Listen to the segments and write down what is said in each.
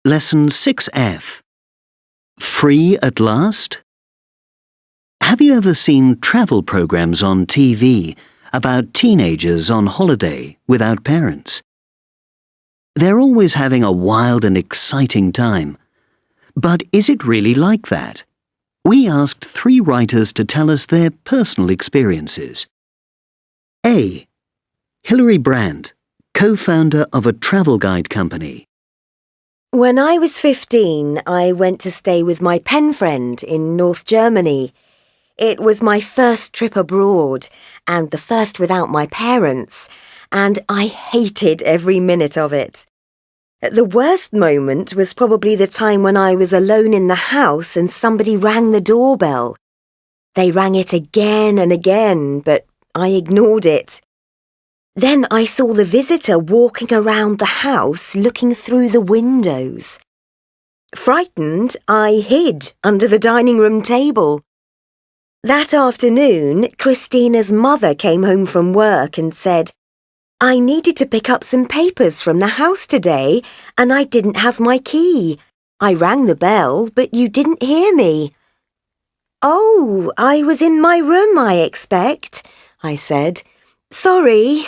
Lesson 6F. Free at last? Have you ever seen travel programs on TV about teenagers on holiday without parents? They're always having a wild and exciting time. But is it really like that? We asked 3 writers to tell us their personal experiences. A. Hilary Brandt, co-founder of a travel guide company. When I was 15, I went to stay with my pen friend in North Germany. It was my first trip abroad and the first without my parents, and I hated every minute of it. The worst moment was probably the time when I was alone in the house and somebody rang the doorbell. They rang it again and again, but I ignored it. Then I saw the visitor walking around the house looking through the windows. Frightened, I hid under the dining room table. That afternoon, Christina's mother came home from work and said, "I needed to pick up some papers from the house today, and I didn't have my key. I rang the bell, but you didn't hear me." "Oh, I was in my room, I expect," I said. "Sorry."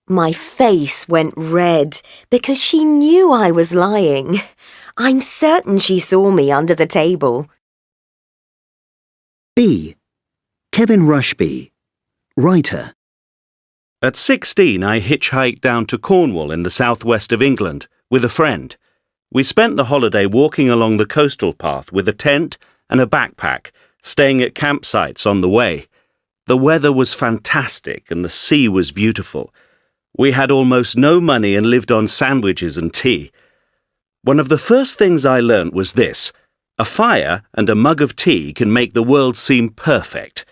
My face went red because she knew I was lying. I'm certain she saw me under the table. B. Kevin Rushby, writer. At 16, I hitchhiked down to Cornwall in the southwest of England with a friend. We spent the holiday walking along the coastal path with a tent and a backpack, staying at campsites on the way. The weather was fantastic and the sea was beautiful. We had almost no money and lived on sandwiches and tea. One of the first things I learnt was this: a fire and a mug of tea can make the world seem perfect.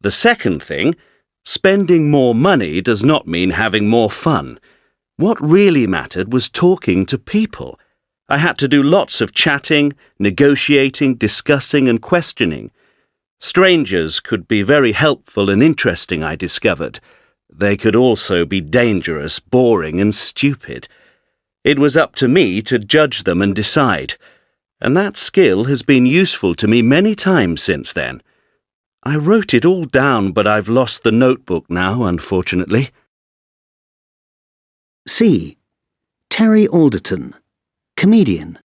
The second thing, spending more money does not mean having more fun. What really mattered was talking to people. I had to do lots of chatting, negotiating, discussing and questioning. Strangers could be very helpful and interesting, I discovered. They could also be dangerous, boring and stupid. It was up to me to judge them and decide. And that skill has been useful to me many times since then. I wrote it all down, but I've lost the notebook now, unfortunately. C. Terry Alderton, comedian.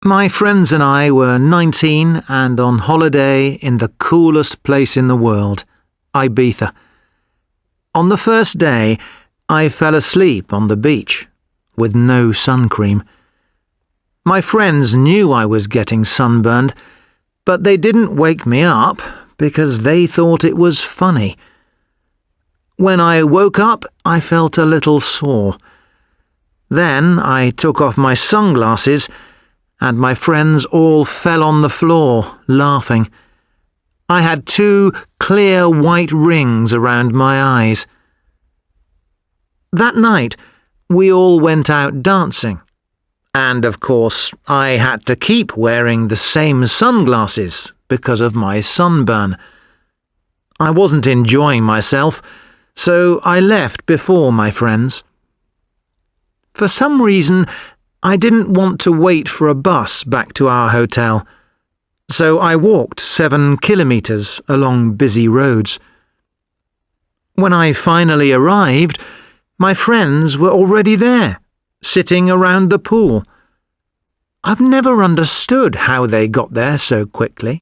My friends and I were 19 and on holiday in the coolest place in the world, Ibiza. On the first day, I fell asleep on the beach, with no sun cream. My friends knew I was getting sunburned, but they didn't wake me up because they thought it was funny. When I woke up, I felt a little sore. Then I took off my sunglasses, and my friends all fell on the floor, laughing. I had 2 clear white rings around my eyes. That night, we all went out dancing. And, of course, I had to keep wearing the same sunglasses because of my sunburn. I wasn't enjoying myself, so I left before my friends. For some reason, I didn't want to wait for a bus back to our hotel, so I walked 7 kilometres along busy roads. When I finally arrived, my friends were already there, sitting around the pool. I've never understood how they got there so quickly.